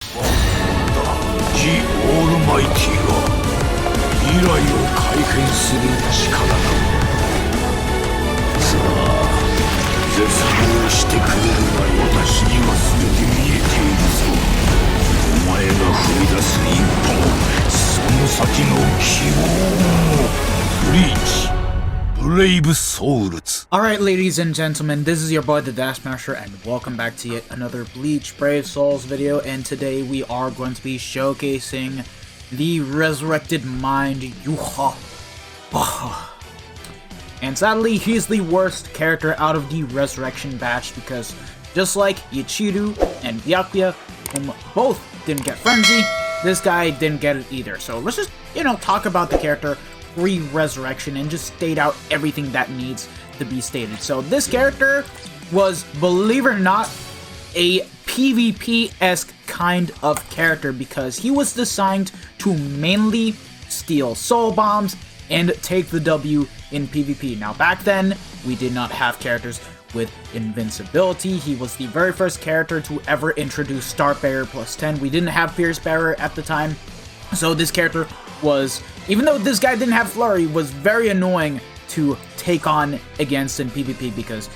The Almighty が未来を改変する力だ。さあ、絶望してくれるが私には全て見えているぞ。お前が踏み出す一歩、その先の希望も。ブリーチ、ブレイブソウルズ。 Alright, ladies and gentlemen, this is your boy the Dash Smasher, and welcome back to yet another Bleach Brave Souls video. And today we are going to be showcasing the Resurrected Mind Yhwach. And sadly, he's the worst character out of the Resurrection batch because just like Yachiru and Byakuya, whom both didn't get Frenzy, this guy didn't get it either. So let's just, talk about the character pre-Resurrection and just state out everything that needs to be stated. So this character was, believe it or not, a PvP-esque kind of character because he was designed to mainly steal soul bombs and take the W in PvP. Now back then, we did not have characters with invincibility. He was the very first character to ever introduce Star Barrier plus 10. We didn't have Fierce Bearer at the time. So this character was, even though this guy didn't have Flurry, was very annoying to take on against in PvP because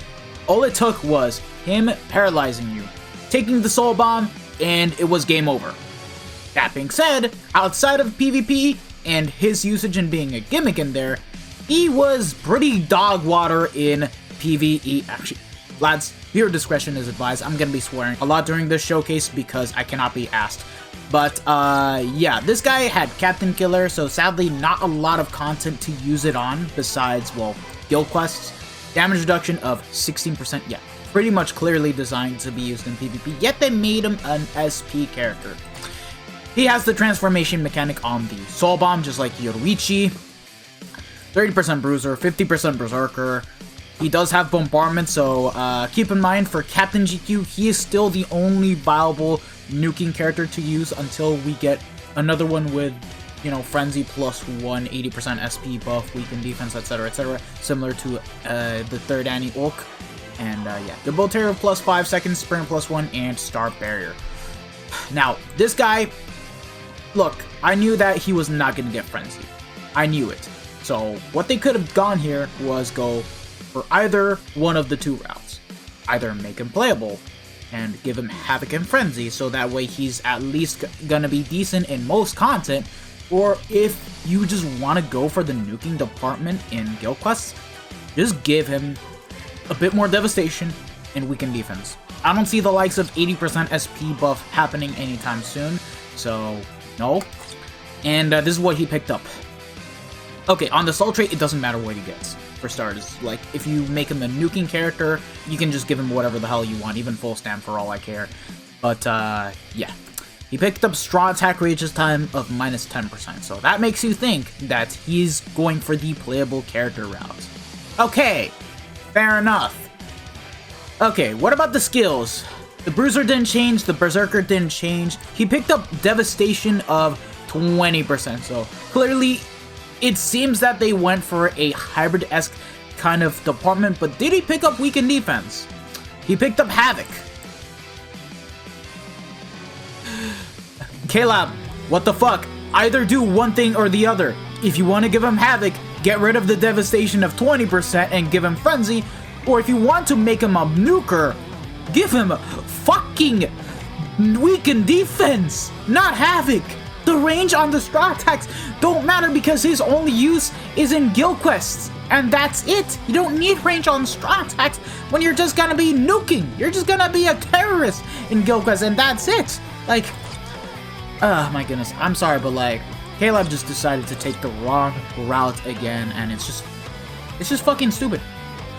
all it took was him paralyzing you, taking the soul bomb, and it was game over. That being said, outside of PvP and his usage and being a gimmick in there, he was pretty dog water in PvE. Actually, lads, viewer discretion is advised. I'm gonna be swearing a lot during this showcase because I cannot be asked. But, yeah, this guy had Captain Killer, so sadly not a lot of content to use it on besides, well, guild quests. Damage reduction of 16%, yeah, pretty much clearly designed to be used in PvP, yet they made him an SP character. He has the transformation mechanic on the Soul Bomb, just like Yoruichi. 30% Bruiser, 50% Berserker. He does have Bombardment, so keep in mind, for Captain GQ, he is still the only viable nuking character to use until we get another one with, Frenzy plus 1, 80% SP buff, weakened defense, etc., etc., similar to the third Annie Ulk. And yeah, the Bolterra plus 5 seconds, Spring plus 1, and Star Barrier. Now, this guy, look, I knew that he was not going to get Frenzy. I knew it. So what they could have gone here was go for either one of the two routes. Either make him playable and give him Havoc and Frenzy, so that way he's at least gonna be decent in most content, or if you just want to go for the nuking department in guild quests, just give him a bit more devastation and weaken defense. I don't see the likes of 80% SP buff happening anytime soon, so no. And this is what he picked up. Okay, on the soul trait, it doesn't matter what he gets. For starters, like, if you make him a nuking character, you can just give him whatever the hell you want, even full stamp for all I care. But, yeah. He picked up straw attack rages time of minus 10%, so that makes you think that he's going for the playable character route. Okay, fair enough. Okay, what about the skills? The Bruiser didn't change, the Berserker didn't change. He picked up Devastation of 20%, so clearly it seems that they went for a hybrid-esque kind of department, but did he pick up weakened defense? He picked up Havoc. K-Lab, what the fuck? Either do one thing or the other. If you want to give him Havoc, get rid of the devastation of 20% and give him Frenzy, or if you want to make him a nuker, give him fucking weakened defense, not Havoc. The range on the straw attacks don't matter because his only use is in guild quests. And that's it. You don't need range on straw attacks when you're just gonna be nuking. You're just gonna be a terrorist in guild quests, and that's it. Like, oh my goodness. I'm sorry, but like, Caleb just decided to take the wrong route again, and it's just fucking stupid.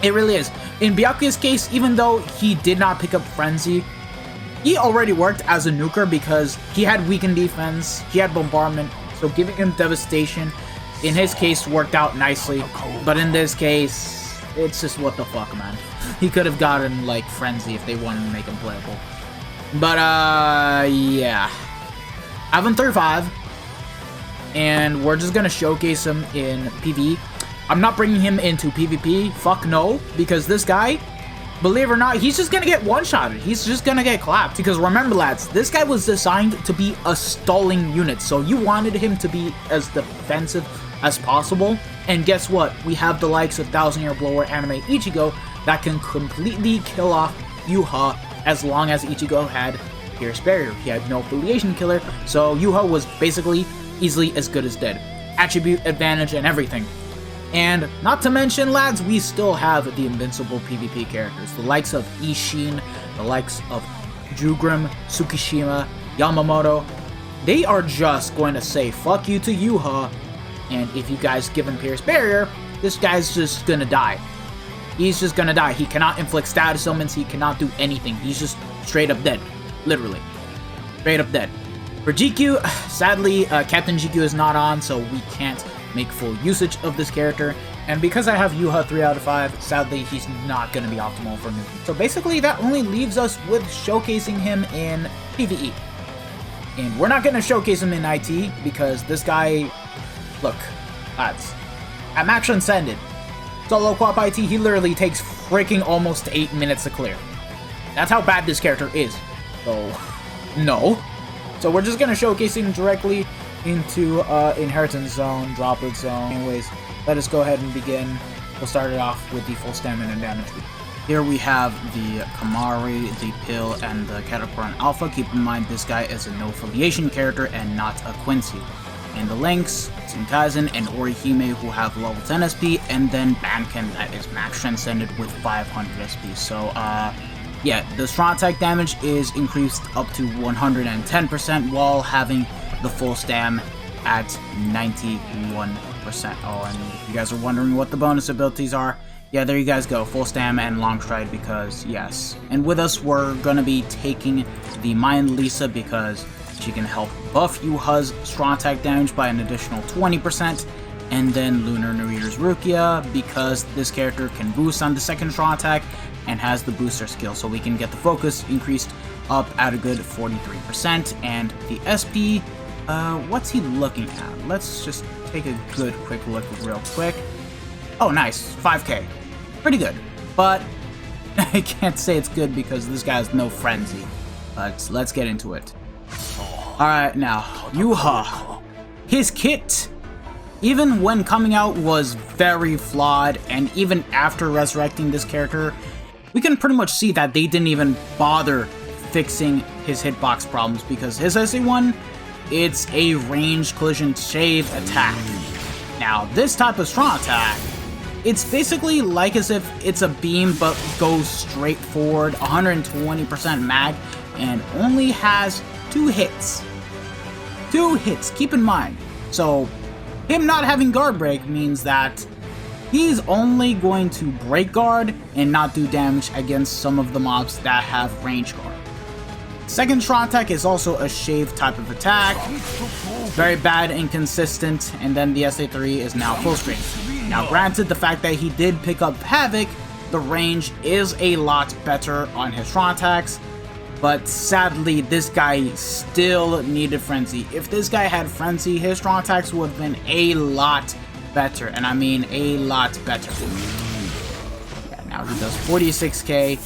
It really is. In Byakuya's case, even though he did not pick up Frenzy, he already worked as a nuker because he had weakened defense, he had bombardment, so giving him devastation, in his case, worked out nicely. But in this case, it's just what the fuck, man. He could have gotten, like, Frenzy if they wanted to make him playable. But, yeah. I have him 35, and we're just gonna showcase him in PvE. I'm not bringing him into PvP, fuck no, because this guy, believe it or not, he's just gonna get one-shotted. He's just gonna get clapped. Because remember, lads, this guy was designed to be a stalling unit. So you wanted him to be as defensive as possible. And guess what? We have the likes of 1000-Year Blower Anime Ichigo that can completely kill off Yhwach as long as Ichigo had Pierce Barrier. He had no affiliation killer, so Yhwach was basically easily as good as dead. Attribute advantage and everything. And not to mention, lads, we still have the invincible PvP characters. The likes of Ishin, the likes of Jugrim, Tsukishima, Yamamoto. They are just going to say fuck you to Yhwach, and if you guys give him Pierce Barrier, this guy's just gonna die. He's just gonna die. He cannot inflict status ailments, he cannot do anything. He's just straight up dead. Literally. Straight up dead. For GQ, sadly, Captain GQ is not on, so we can't make full usage of this character. And because I have Yhwach 3 out of 5, sadly, he's not going to be optimal for me. So basically, that only leaves us with showcasing him in PVE. And we're not going to showcase him in IT, because this guy... Look, lads. At Max Transcended, solo co-op IT, he literally takes freaking almost 8 minutes to clear. That's how bad this character is. So, no. So we're just going to showcase him directly into Inheritance Zone, Droplet Zone. Anyways, let us go ahead and begin. We'll start it off with the full stamina and damage. Here we have the Kamari, the Pill, and the Caterpillar Alpha. Keep in mind this guy is a no affiliation character and not a Quincy. And the Lynx, Tsunkaizen, and Orihime who have level 10 SP, and then Banken that is max transcended with 500 SP. So, yeah, the strong attack damage is increased up to 110% while having the full stam at 91%. Oh, and if you guys are wondering what the bonus abilities are, yeah, there you guys go, full stam and long stride because, yes. And with us, we're gonna be taking the Mayan Lisa because she can help buff Yhwach's strong attack damage by an additional 20%, and then Lunar New Year's Rukia because this character can boost on the second strong attack and has the booster skill, so we can get the focus increased up at a good 43%, and the SP, what's he looking at? Let's just take a good quick look real quick. Oh, nice, 5k. Pretty good, but I can't say it's good because this guy has no frenzy, but let's get into it. Alright, now, Yhwach. His kit, even when coming out, was very flawed, and even after resurrecting this character, we can pretty much see that they didn't even bother fixing his hitbox problems because his SA1, it's a range collision shave attack. Now, this type of strong attack, it's basically like as if it's a beam but goes straight forward, 120% mag, and only has 2 hits. 2 hits, keep in mind. So, him not having guard break means that he's only going to break guard and not do damage against some of the mobs that have range guard. Second strong attack is also a shave type of attack. Very bad, inconsistent, and then the SA3 is now full screen. Now granted, the fact that he did pick up Havoc, the range is a lot better on his strong attacks, but sadly this guy still needed Frenzy. If this guy had Frenzy, his strong attacks would have been a lot better, and I mean a lot better. Yeah, now he does 46k.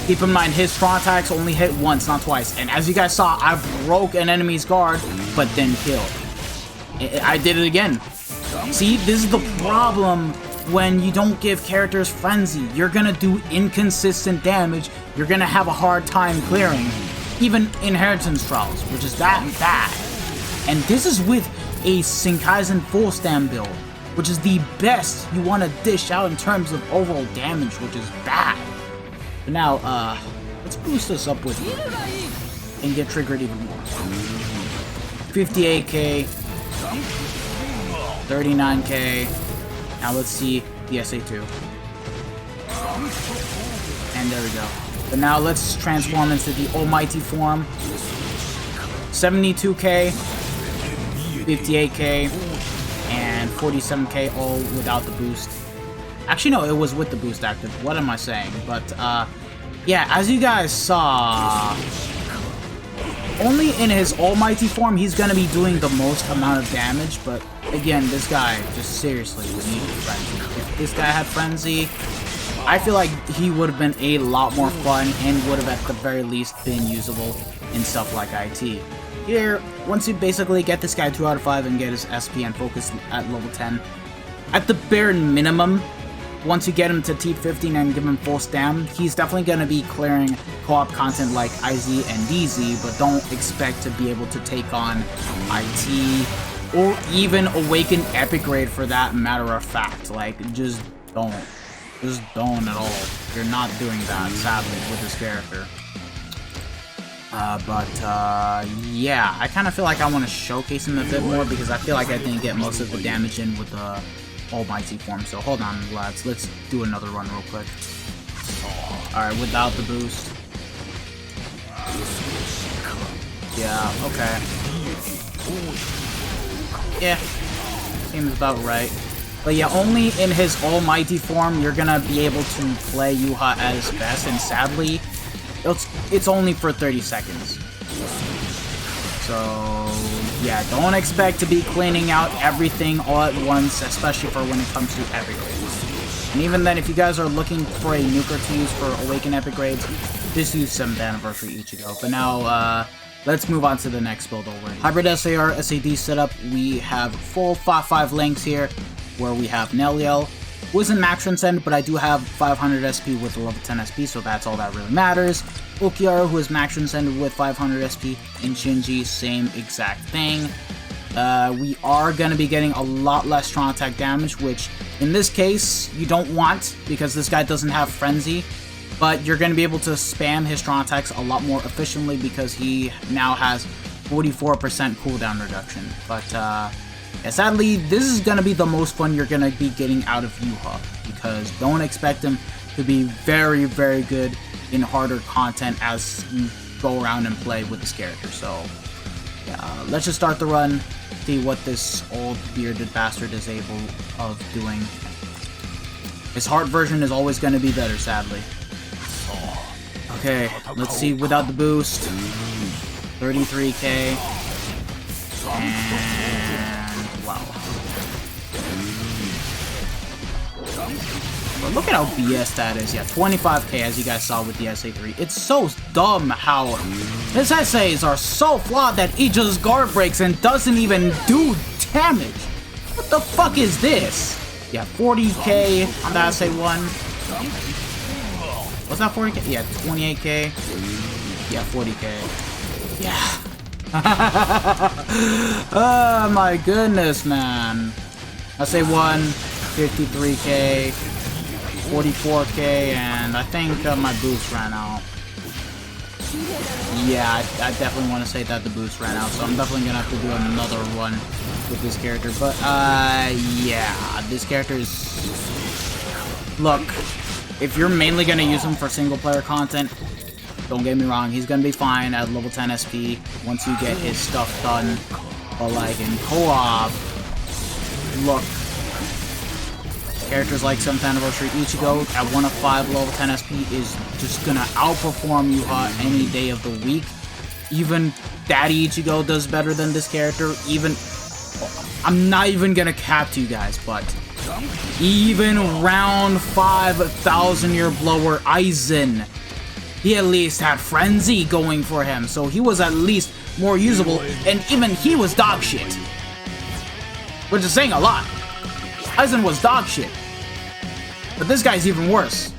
Keep in mind, his strong attacks only hit once, not twice. And as you guys saw, I broke an enemy's guard, but then killed. I did it again. See, this is the problem when you don't give characters Frenzy. You're gonna do inconsistent damage. You're gonna have a hard time clearing. Even Inheritance Trials, which is that bad. And this is with a Sinkaizen full stam build, which is the best you want to dish out in terms of overall damage, which is bad. But now, let's boost this up with and get triggered even more. 58k, 39k. Now let's see the SA2. And there we go. But now let's transform into the almighty form. 72k, 58k, and 47k all without the boost. Actually, no, it was with the boost active. What am I saying? But, yeah, as you guys saw, only in his almighty form, he's gonna be doing the most amount of damage, but again, this guy just seriously needed Frenzy. If this guy had Frenzy, I feel like he would have been a lot more fun and would have at the very least been usable in stuff like IT. Here, once you basically get this guy 2 out of 5 and get his SP and focus at level 10, at the bare minimum, once you get him to T15 and give him full stam, he's definitely going to be clearing co-op content like IZ and DZ, but don't expect to be able to take on IT or even Awaken Epic Grade for that matter of fact. Like, just don't. Just don't at all. You're not doing that, sadly, with this character. Yeah, I kind of feel like I want to showcase him a bit more because I feel like I didn't get most of the damage in with the Almighty form. So hold on, lads. Let's do another run real quick. Alright, without the boost. Yeah, okay. Yeah, seems about right. But yeah, only in his Almighty form you're gonna be able to play Yhwach at his best, and sadly, it's only for 30 seconds. So yeah, don't expect to be cleaning out everything all at once, especially for when it comes to epic grades. And even then, if you guys are looking for a nuker to use for Awaken epic grades, just use 7th anniversary Ichigo. But now, let's move on to the next build already. Hybrid SAR SAD setup, we have full 5-5 links here, where we have Neliel, who isn't max transcend, but I do have 500 SP with a level 10 SP, so that's all that really matters. Okiara, who is max transcended with 500 SP, and Shinji, same exact thing. We are going to be getting a lot less strong attack damage, which in this case you don't want because this guy doesn't have Frenzy, but you're going to be able to spam his strong attacks a lot more efficiently because he now has 44% cooldown reduction. But yeah, sadly, this is going to be the most fun you're going to be getting out of Yhwach, because don't expect him to be very, very good in harder content as you go around and play with this character. So yeah, let's just start the run, see what this old bearded bastard is able of doing. His heart version is always going to be better, sadly. Okay, let's see without the boost. 33k. And wow. But look at how BS that is. Yeah, 25k as you guys saw with the SA3. It's so dumb how his SAs are so flawed that he just guard breaks and doesn't even do damage. What the fuck is this? Yeah, 40k on the SA1. Was that 40k? Yeah, 28k. Yeah, 40k. Yeah. Oh my goodness, man. SA1, 53k, 44k, and I think my boost ran out. Yeah, I definitely want to say that the boost ran out, so I'm definitely gonna have to do another run with this character. But yeah, this character is... Look, if you're mainly gonna use him for single player content, don't get me wrong, he's gonna be fine at level 10 SP once you get his stuff done. But like in co-op, look, characters like 7th Anniversary Ichigo at 1 of 5 level 10 SP is just gonna outperform Yhwach any day of the week. Even Daddy Ichigo does better than this character. Even, I'm not even gonna cap to you guys, but even round 5 1,000 year blower Aizen, he at least had Frenzy going for him, so he was at least more usable, and even he was dog shit. Which is saying a lot. Aizen was dog shit. But this guy's even worse.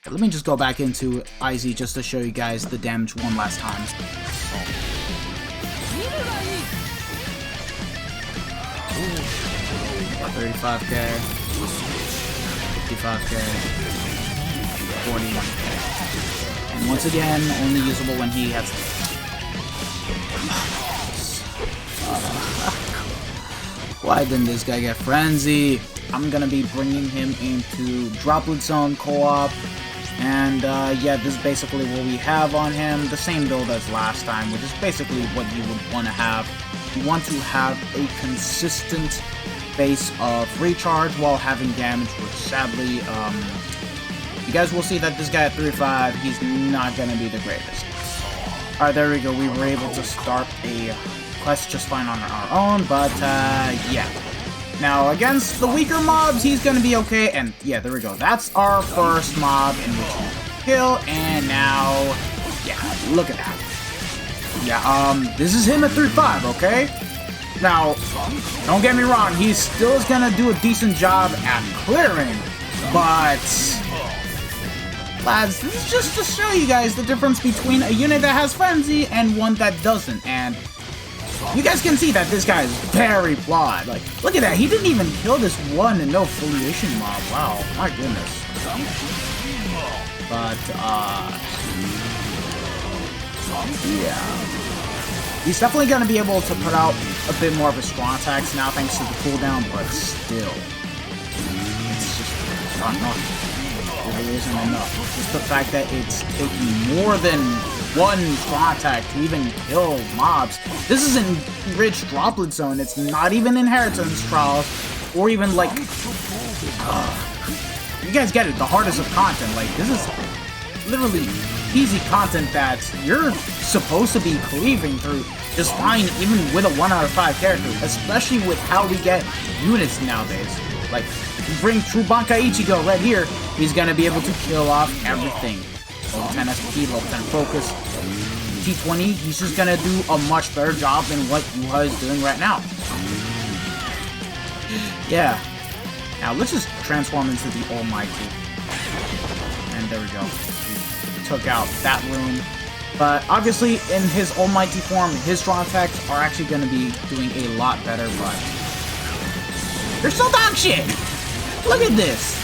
Let me just go back into IZ just to show you guys the damage one last time. 35k, 55k, 41k. And once again, only usable when he has... Why didn't this guy get Frenzy? I'm gonna be bringing him into Droplet Zone co-op. And yeah, this is basically what we have on him. The same build as last time, which is basically what you would want to have. You want to have a consistent base of recharge while having damage, which sadly, you guys will see that this guy at 3-5, he's not gonna be the greatest. Alright, there we go. We were able to start a quest just fine on our own, but yeah. Now, against the weaker mobs, he's gonna be okay. And yeah, there we go. That's our first mob in which we kill. And now, yeah, look at that. Yeah, this is him at 3-5, okay? Now, don't get me wrong, he still is gonna do a decent job at clearing, but lads, this is just to show you guys the difference between a unit that has Frenzy and one that doesn't, and you guys can see that this guy is very flawed. Like, look at that, he didn't even kill this one and no affiliation mob. Wow, my goodness. But, yeah. He's definitely going to be able to put out a bit more of his strong attacks now thanks to the cooldown, but still. It's just not enough. It really isn't enough. Just the fact that it's taking more than one strong attack to even kill mobs. This is in rich Droplet Zone. It's not even Inheritance Trials, or even like... you guys get it, the hardest of content. Like, this is literally easy content that you're supposed to be cleaving through just fine, even with a 1 out of 5 character, especially with how we get units nowadays. Like, if you bring True Bankai Ichigo right here, he's gonna be able to kill off everything. Level 10 SP, level 10 focus. T20, he's just gonna do a much better job than what Yhwach is doing right now. Yeah. Now, let's just transform into the Almighty. And there we go. Took out that room. But obviously, in his almighty form, his strong attacks are actually going to be doing a lot better, but they're still dog shit! Look at this!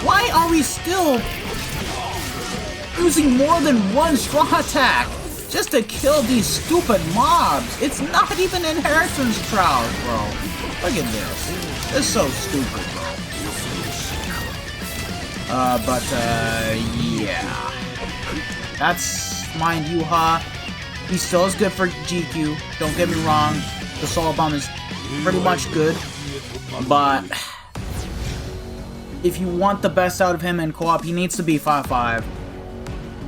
Why are we still using more than one strong attack just to kill these stupid mobs? It's not even Inheritance Trials, bro. Look at this. This is so stupid, bro. Yeah. That's mind Yhwach. He still is good for GQ. Don't get me wrong. The Soul Bomb is pretty much good. But if you want the best out of him in co-op, he needs to be 5-5.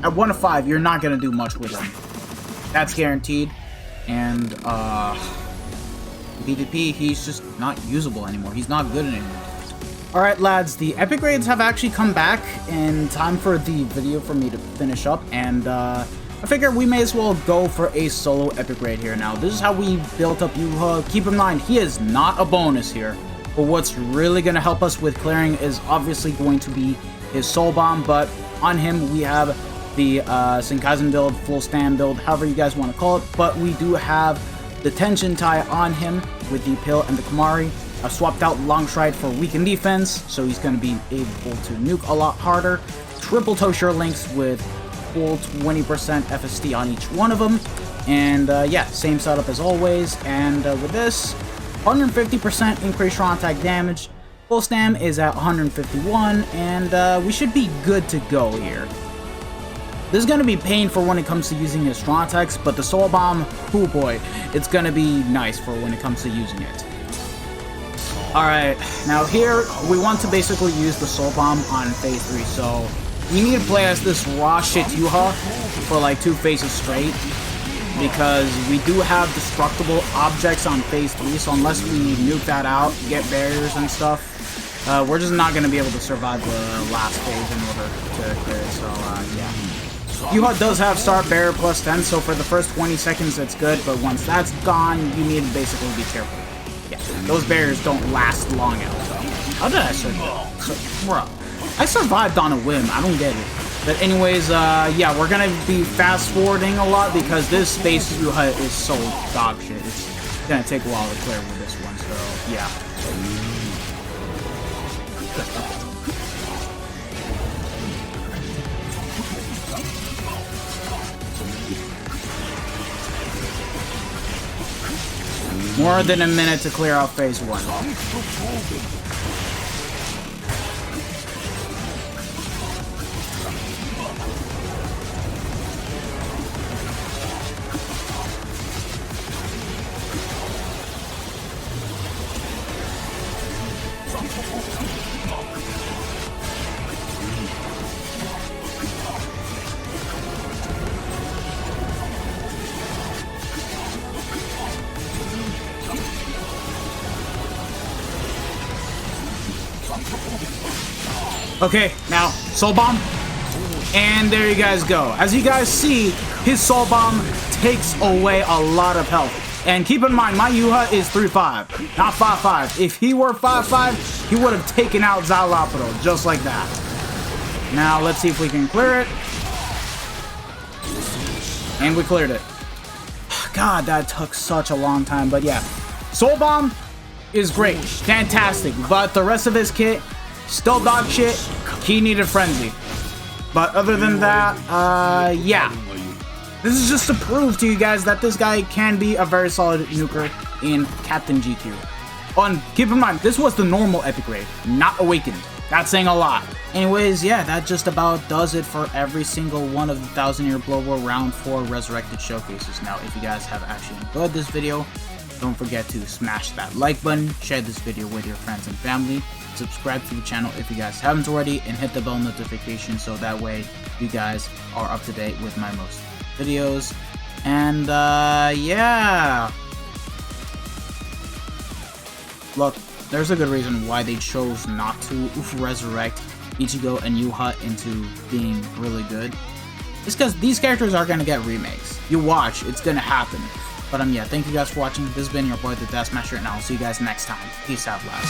At 1-5, you're not gonna do much with him. That's guaranteed. And PvP, he's just not usable anymore. He's not good anymore. Alright lads, the epic grades have actually come back in time for the video for me to finish up, and I figure we may as well go for a solo epic grade here. Now, this is how we built up Yhwach. Keep in mind, he is not a bonus here, but what's really going to help us with clearing is obviously going to be his Soul Bomb, but on him we have the Senkaizen build, full stand build, however you guys want to call it, but we do have the Tension Tai on him with the Pill and the Kamari. I've swapped out Longstride for weakened defense, so he's going to be able to nuke a lot harder. Triple toe sure links with full 20% FST on each one of them. And yeah, same setup as always. And with this, 150% increased strong attack damage. Full stam is at 151, and we should be good to go here. This is going to be painful when it comes to using his strong attacks, but the Soul Bomb, oh boy, it's going to be nice for when it comes to using it. Alright, now here, we want to basically use the Soul Bomb on phase 3, so we need to play as this raw shit Yhwach for like 2 phases straight, because we do have destructible objects on phase 3, so unless we nuke that out, get barriers and stuff, we're just not going to be able to survive the last phase in order to clear it, so yeah. Yhwach does have start barrier plus 10, so for the first 20 seconds it's good, but once that's gone, you need to basically be careful. Yeah, those barriers don't last long out. How did I survive? Bro, I survived on a whim. I don't get it. But anyways, yeah, we're gonna be fast forwarding a lot because this space Yhwach is so dog shit. It's gonna take a while to clear with this one. So yeah. More than a minute to clear out phase 1. Okay, now Soul Bomb. And there you guys go. As you guys see, his Soul Bomb takes away a lot of health. And keep in mind, my Yhwach is 3-5, not 5-5. If he were 5-5, he would have taken out Xylopodo just like that. Now, let's see if we can clear it. And we cleared it. God, that took such a long time, but yeah. Soul Bomb is great, fantastic, but the rest of his kit, still dog shit. He needed Frenzy. But other than that, yeah. This is just to prove to you guys that this guy can be a very solid nuker in Captain GQ. Oh, and keep in mind, this was the normal epic raid, not Awakened. That's saying a lot. Anyways, yeah, that just about does it for every single one of the 1000-year global round 4 resurrected showcases. Now, if you guys have actually enjoyed this video, don't forget to smash that like button, share this video with your friends and family, subscribe to the channel if you guys haven't already, and hit the bell notification so that way you guys are up to date with my most videos. And yeah, look, there's a good reason why they chose not to resurrect Ichigo and Yhwach into being really good. It's because these characters are gonna get remakes. You watch, it's gonna happen. But yeah, thank you guys for watching. This has been your boy, the Death Smasher, and I'll see you guys next time. Peace out, lads.